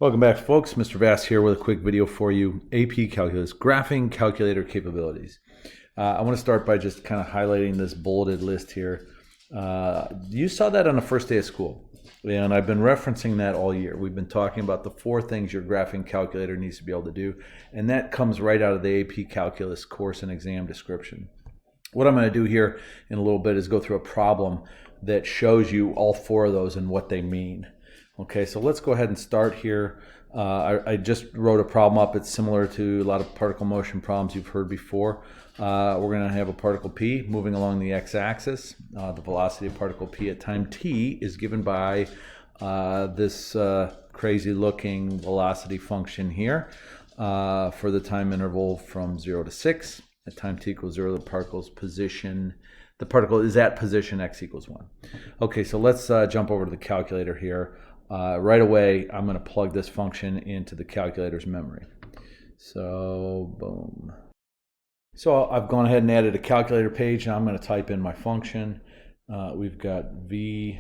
Welcome back, folks. Mr. Vass here with a quick video for you. AP Calculus, graphing calculator capabilities. I want to start by just kind of highlighting this bulleted list here. You saw that on the first day of school, and I've been referencing that all year. We've been talking about the 4 things your graphing calculator needs to be able to do, and that comes right out of the AP Calculus course and exam description. What I'm going to do here in a little bit is go through a problem that shows you all 4 of those and what they mean. Okay, so let's go ahead and start here. I just wrote a problem up. It's similar to a lot of particle motion problems you've heard before. We're going to have a particle P moving along the x-axis. The velocity of particle P at time t is given by this crazy-looking velocity function here for the time interval from 0 to 6. At time t equals 0, the particle is at position x equals 1. Okay, so let's jump over to the calculator here. Right away, I'm going to plug this function into the calculator's memory. So, boom. So I've gone ahead and added a calculator page, and I'm going to type in my function. We've got v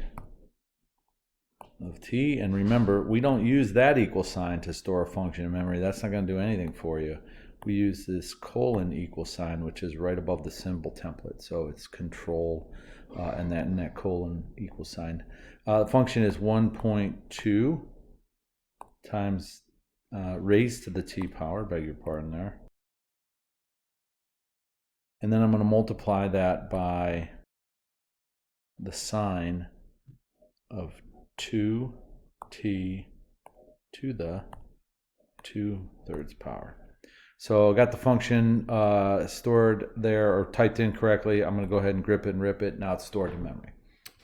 of t, and remember, we don't use that equal sign to store a function in memory. That's not going to do anything for you. We use this colon equal sign, which is right above the symbol template. So it's control and that colon equal sign. The function is 1.2 times raised to the t power, beg your pardon there. And then I'm going to multiply that by the sine of 2t to the 2/3 power. So I got the function stored there or typed in correctly. I'm going to go ahead and grip it and rip it. Now it's stored in memory.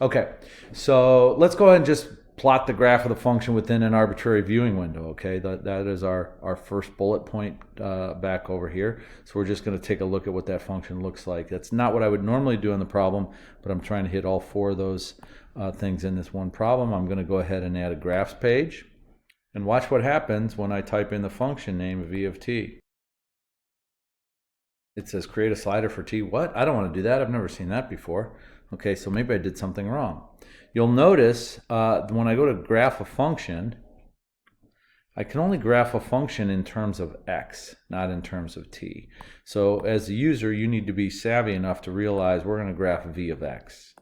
Okay, so let's go ahead and just plot the graph of the function within an arbitrary viewing window. Okay, that is our first bullet point back over here. So we're just going to take a look at what that function looks like. That's not what I would normally do in the problem, but I'm trying to hit all 4 of those things in this one problem. I'm going to go ahead and add a graphs page. And watch what happens when I type in the function name v of t. It says create a slider for t. What? I don't want to do that. I've never seen that before. Okay, so maybe I did something wrong. You'll notice when I go to graph a function, I can only graph a function in terms of x, not in terms of t. So as a user, you need to be savvy enough to realize we're going to graph v of x.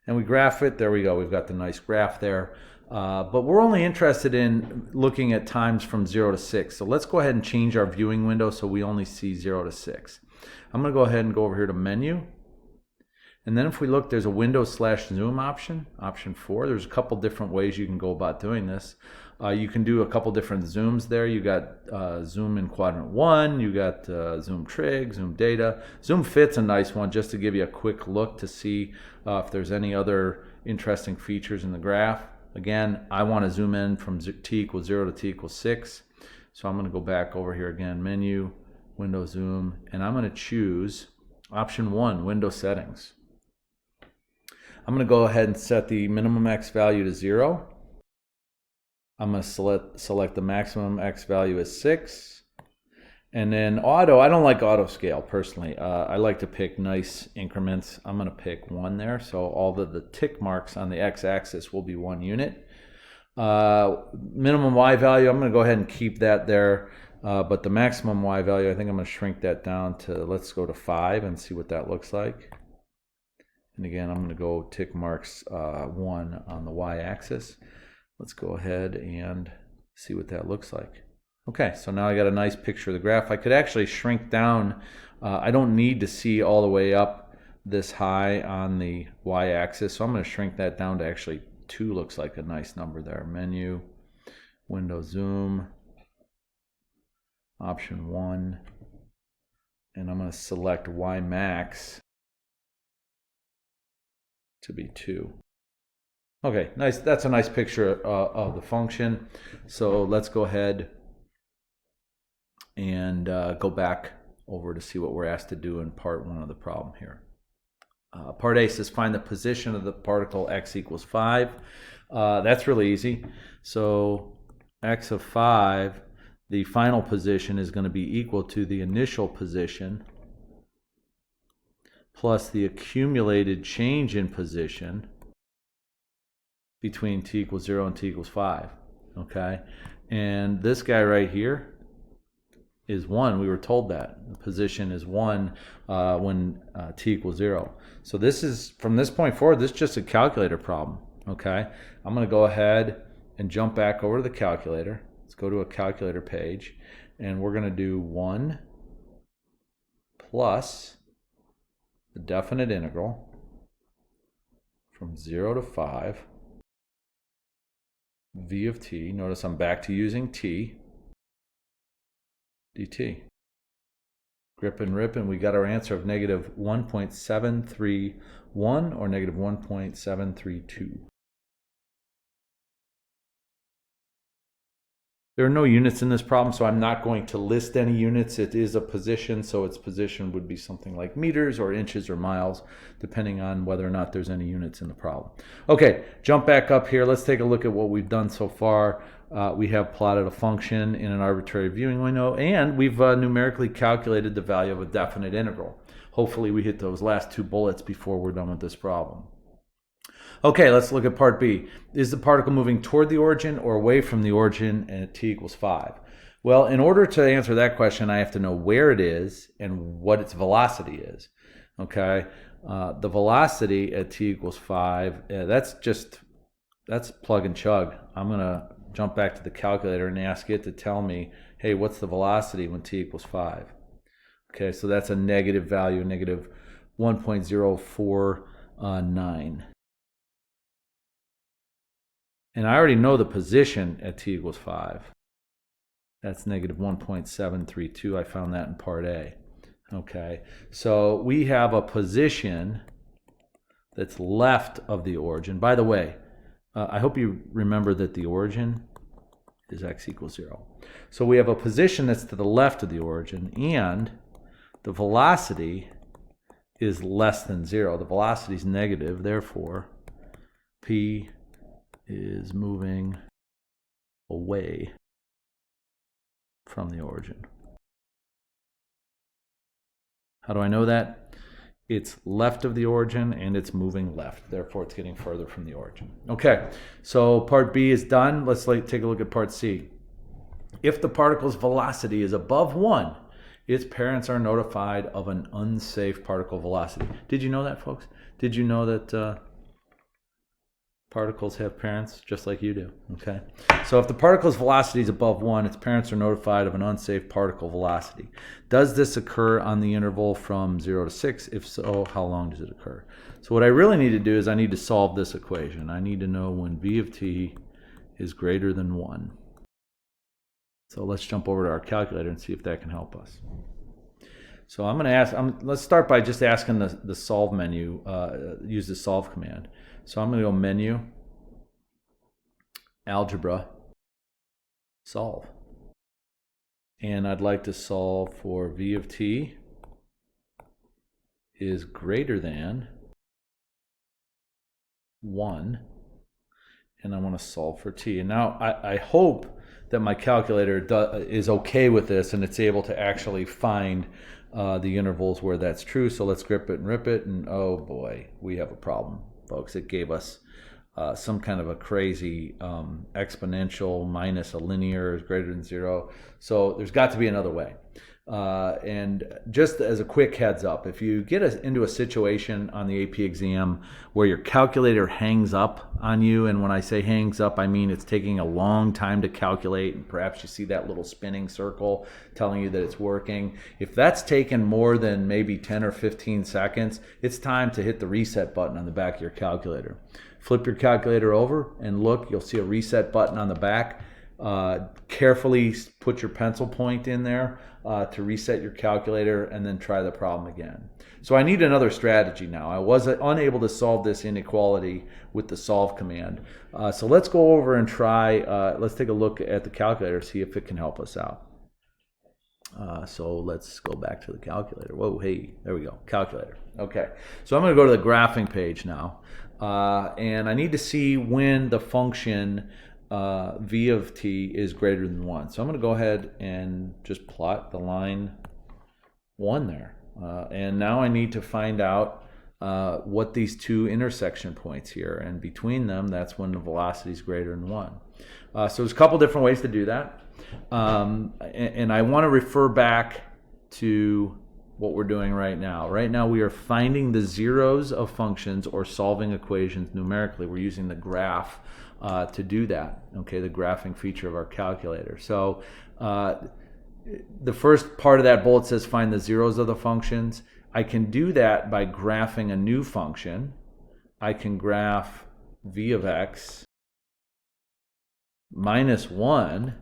And we graph it. There we go. We've got the nice graph there. But we're only interested in looking at times from 0 to 6. So let's go ahead and change our viewing window so we only see 0 to 6. I'm going to go ahead and go over here to menu. And then if we look, there's a window/zoom option, option 4. There's a couple different ways you can go about doing this. You can do a couple different zooms there. You got zoom in quadrant 1, you got zoom trig, zoom data. Zoom fit's a nice one just to give you a quick look to see if there's any other interesting features in the graph. Again, I want to zoom in from t equals 0 to t equals 6. So I'm going to go back over here again, menu, window zoom, and I'm going to choose option 1, window settings. I'm going to go ahead and set the minimum x value to 0. I'm going to select the maximum x value as 6. And then auto, I don't like auto scale personally. I like to pick nice increments. I'm going to pick 1 there. So all the tick marks on the x-axis will be 1 unit. Minimum y value, I'm going to go ahead and keep that there. But the maximum y value, I think I'm going to shrink that down to, let's go to 5 and see what that looks like. And again, I'm going to go tick marks 1 on the y-axis. Let's go ahead and see what that looks like. Okay, so now I got a nice picture of the graph. I could actually shrink down. I don't need to see all the way up this high on the y-axis, so I'm going to shrink that down to actually 2 looks like a nice number there. Menu, window zoom, option 1, and I'm going to select y max to be 2. Okay, nice. That's a nice picture of the function. So let's go ahead and go back over to see what we're asked to do in part 1 of the problem here. Part A says find the position of the particle x equals 5. That's really easy. So x of 5, the final position is going to be equal to the initial position plus the accumulated change in position between t equals 0 and t equals 5. okay? And this guy right here is 1. We were told that. The position is 1 when t equals 0. So this is, from this point forward, this is just a calculator problem, okay? I'm going to go ahead and jump back over to the calculator. Let's go to a calculator page, and we're going to do 1 plus the definite integral from 0 to 5 v of t. Notice I'm back to using t dt. Grip and rip, and we got our answer of negative 1.731 or negative 1.732. There are no units in this problem, so I'm not going to list any units. It is a position, so its position would be something like meters or inches or miles, depending on whether or not there's any units in the problem. Okay, jump back up here. Let's take a look at what we've done so far. We have plotted a function in an arbitrary viewing window, and we've numerically calculated the value of a definite integral. Hopefully we hit those last 2 bullets before we're done with this problem. Okay, let's look at part B. Is the particle moving toward the origin or away from the origin at t equals 5? Well, in order to answer that question, I have to know where it is and what its velocity is. Okay, the velocity at t equals 5, that's plug and chug. I'm going to jump back to the calculator and ask it to tell me, hey, what's the velocity when t equals 5? Okay, so that's a negative value, negative 1.049. And I already know the position at t equals 5. That's negative 1.732. I found that in part A. Okay, so we have a position that's left of the origin. By the way, I hope you remember that the origin is x equals 0. So we have a position that's to the left of the origin, and the velocity is less than 0. The velocity is negative, therefore p is moving away from the origin. How do I know that? It's left of the origin and it's moving left, therefore it's getting further from the origin. Okay, so part B is done. Let's take a look at part C. If the particle's velocity is above 1, its parents are notified of an unsafe particle velocity. Did you know that, folks? Did you know that particles have parents just like you do? Okay, so if the particle's velocity is above 1, its parents are notified of an unsafe particle velocity. Does this occur on the interval from 0 to 6? If so, how long does it occur? So what I really need to do is I need to solve this equation. I need to know when v of t is greater than 1. So let's jump over to our calculator and see if that can help us. So I'm going to ask, let's start by just asking the solve menu, use the solve command. So I'm going to go menu, algebra, solve. And I'd like to solve for v of t is greater than 1. And I want to solve for t. And now I hope that my calculator is okay with this and it's able to actually find the intervals where that's true. So let's grip it and rip it, and oh boy, we have a problem, folks. It gave us some kind of a crazy exponential minus a linear is greater than 0. So there's got to be another way. And just as a quick heads up, if you get into a situation on the AP exam where your calculator hangs up on you, and when I say hangs up, I mean it's taking a long time to calculate, and perhaps you see that little spinning circle telling you that it's working. If that's taken more than maybe 10 or 15 seconds, it's time to hit the reset button on the back of your calculator. Flip your calculator over and look, you'll see a reset button on the back. Carefully put your pencil point in there to reset your calculator, and then try the problem again. So I need another strategy now. I was unable to solve this inequality with the solve command. So let's go over and try, let's take a look at the calculator, see if it can help us out. So let's go back to the calculator. Whoa, hey, there we go, calculator. Okay, so I'm going to go to the graphing page now, and I need to see when the function v of t is greater than 1. So I'm going to go ahead and just plot the line 1 there. And now I need to find out what these two intersection points here, and between them, that's when the velocity is greater than 1. So there's a couple different ways to do that. And I want to refer back to what we're doing right now. Right now we are finding the zeros of functions or solving equations numerically. We're using the graph to do that, okay, the graphing feature of our calculator. So the first part of that bullet says find the zeros of the functions. I can do that by graphing a new function. I can graph v of x minus 1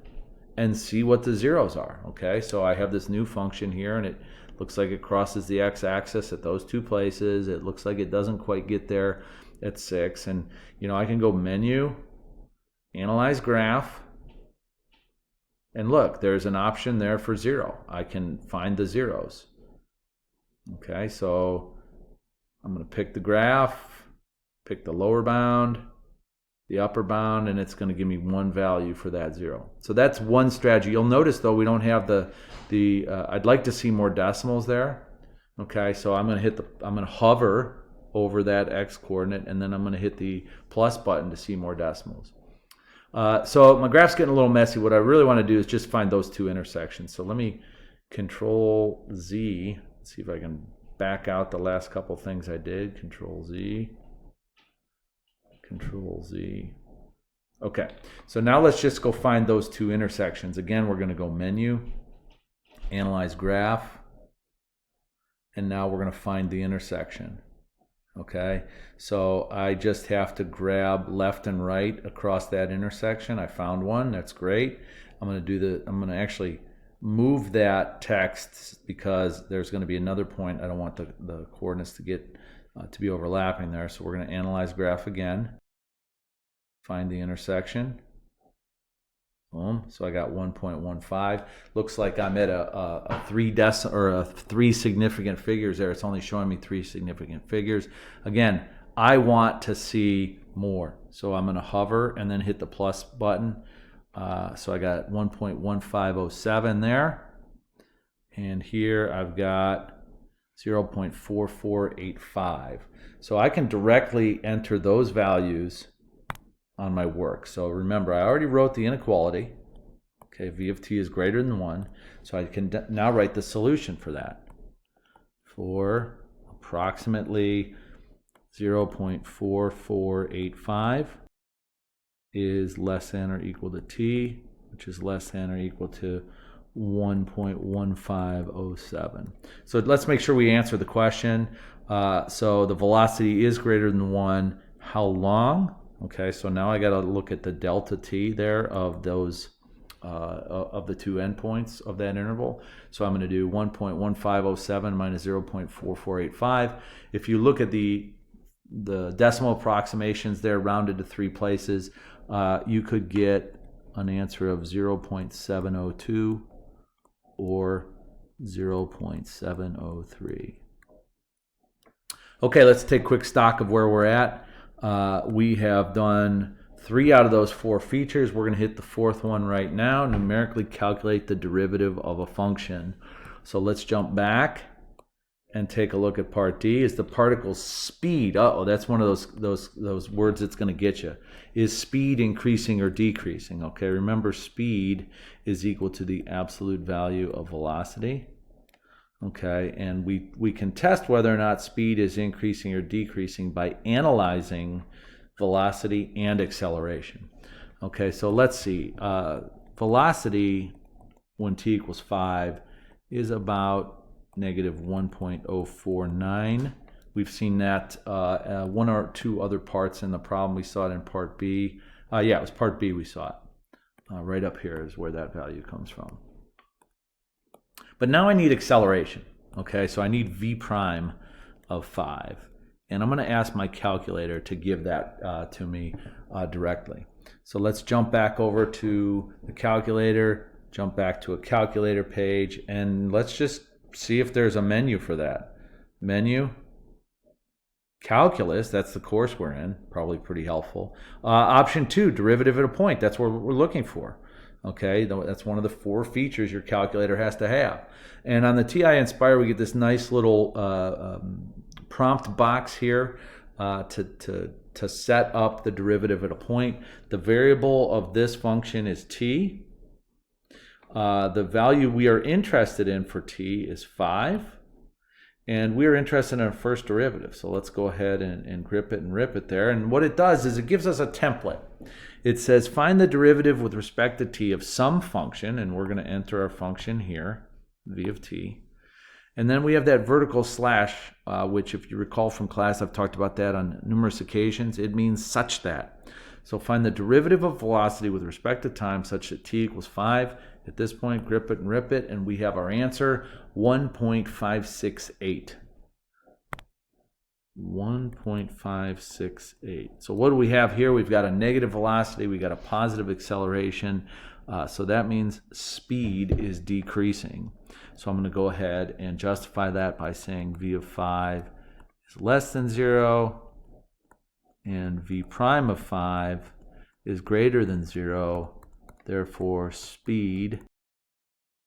and see what the zeros are. Okay, so I have this new function here, and it looks like it crosses the x-axis at those two places. It looks like it doesn't quite get there at 6. And I can go menu, analyze graph, and look, there's an option there for 0. I can find the zeros. Okay, so I'm going to pick the graph, pick the lower bound, the upper bound, and it's going to give me one value for that 0. So that's one strategy. You'll notice though we don't have I'd like to see more decimals there. Okay, so I'm going to hover over that x coordinate, and then I'm going to hit the plus button to see more decimals. So my graph's getting a little messy. What I really want to do is just find those two intersections. So let me Control Z. Let's see if I can back out the last couple things I did. Control Z. Control Z. Okay, so now let's just go find those two intersections. Again, we're going to go menu, analyze graph, and now we're going to find the intersection. Okay, so I just have to grab left and right across that intersection. I found one. That's great. I'm going to actually move that text because there's going to be another point. I don't want the coordinates to get to be overlapping there. So we're going to analyze graph again. Find the intersection. Boom. So I got 1.15. Looks like I'm at a 3 significant figures there. It's only showing me 3 significant figures. Again, I want to see more. So I'm going to hover and then hit the plus button. So I got 1.1507 there. And here I've got 0.4485. So I can directly enter those values on my work. So remember, I already wrote the inequality. Okay, v of t is greater than 1. So I can now write the solution for that. For approximately 0.4485 is less than or equal to t, which is less than or equal to 1.1507. So let's make sure we answer the question. So the velocity is greater than 1. How long? Okay, so now I got to look at the delta t there of those of the two endpoints of that interval. So I'm going to do 1.1507 minus 0.4485. If you look at the decimal approximations there rounded to 3 places, you could get an answer of 0.702 or 0.703. Okay, let's take quick stock of where we're at. We have done 3 out of those 4 features. We're going to hit the 4th one right now, numerically calculate the derivative of a function. So let's jump back and take a look at part D. Is the particle's speed, that's one of those words that's going to get you. Is speed increasing or decreasing? Okay, remember speed is equal to the absolute value of velocity. Okay, and we can test whether or not speed is increasing or decreasing by analyzing velocity and acceleration. Okay, so let's see. Velocity when t equals 5 is about negative 1.049. We've seen that 1 or 2 other parts in the problem. We saw it in part B. Yeah, it was part B we saw it. Right up here is where that value comes from. But now I need acceleration. Okay, so I need v prime of 5. And I'm going to ask my calculator to give that to me directly. So let's jump back over to the calculator, jump back to a calculator page, and let's just see if there's a menu for that. Menu, calculus, that's the course we're in, probably pretty helpful. Option 2, derivative at a point, that's what we're looking for. Okay, that's one of the 4 features your calculator has to have. And on the TI Nspire, we get this nice little prompt box here to to set up the derivative at a point. The variable of this function is t. The value we are interested in for t is 5. And we are interested in a first derivative. So let's go ahead and grip it and rip it there. And what it does is it gives us a template. It says find the derivative with respect to t of some function, and we're going to enter our function here, v of t. And then we have that vertical slash, which if you recall from class, I've talked about that on numerous occasions. It means such that. So find the derivative of velocity with respect to time such that t equals 5. At this point, grip it and rip it, and we have our answer, 1.568. 1.568. So what do we have here? We've got a negative velocity, we got a positive acceleration, so that means speed is decreasing. So I'm going to go ahead and justify that by saying v of 5 is less than 0, and v prime of 5 is greater than 0. Therefore, speed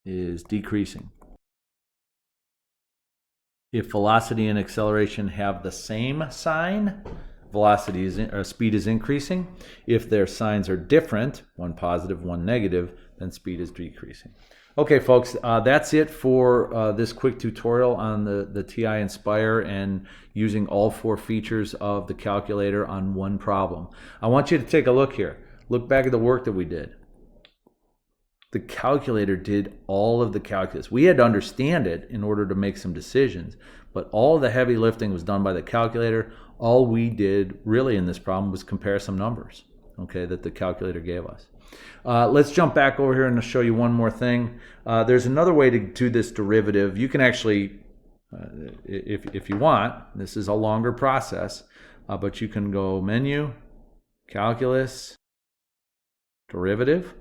is decreasing. If velocity and acceleration have the same sign, speed is increasing. If their signs are different, one positive, one negative, then speed is decreasing. Okay, folks, that's it for this quick tutorial on the TI Nspire and using all 4 features of the calculator on one problem. I want you to take a look here. Look back at the work that we did. The calculator did all of the calculus. We had to understand it in order to make some decisions, but all the heavy lifting was done by the calculator. All we did really in this problem was compare some numbers, okay, that the calculator gave us. Let's jump back over here and show you one more thing. There's another way to do this derivative. You can actually, if you want, this is a longer process, but you can go Menu, Calculus, Derivative.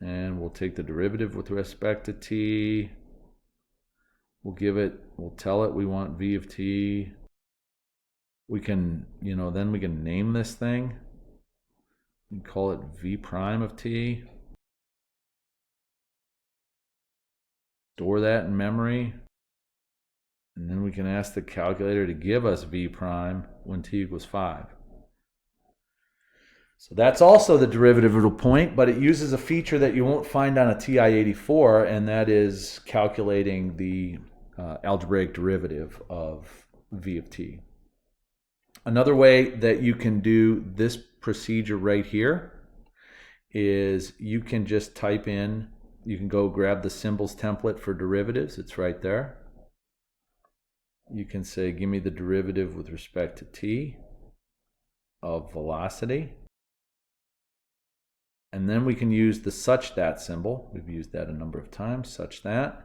And we'll take the derivative with respect to t. We'll tell it we want v of t. We can, then we can name this thing and call it v prime of t. Store that in memory. And then we can ask the calculator to give us v prime when t equals 5. So that's also the derivative of a point, but it uses a feature that you won't find on a TI-84, and that is calculating the algebraic derivative of v of t. Another way that you can do this procedure right here is you can just type in, you can go grab the symbols template for derivatives, it's right there. You can say, give me the derivative with respect to t of velocity. And then we can use the such that symbol. We've used that a number of times, such that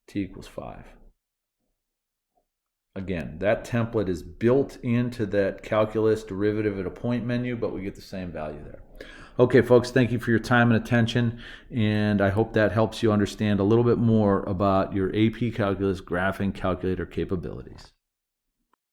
t equals 5. Again, that template is built into that calculus derivative at a point menu, but we get the same value there. Okay, folks, thank you for your time and attention, and I hope that helps you understand a little bit more about your AP Calculus graphing calculator capabilities.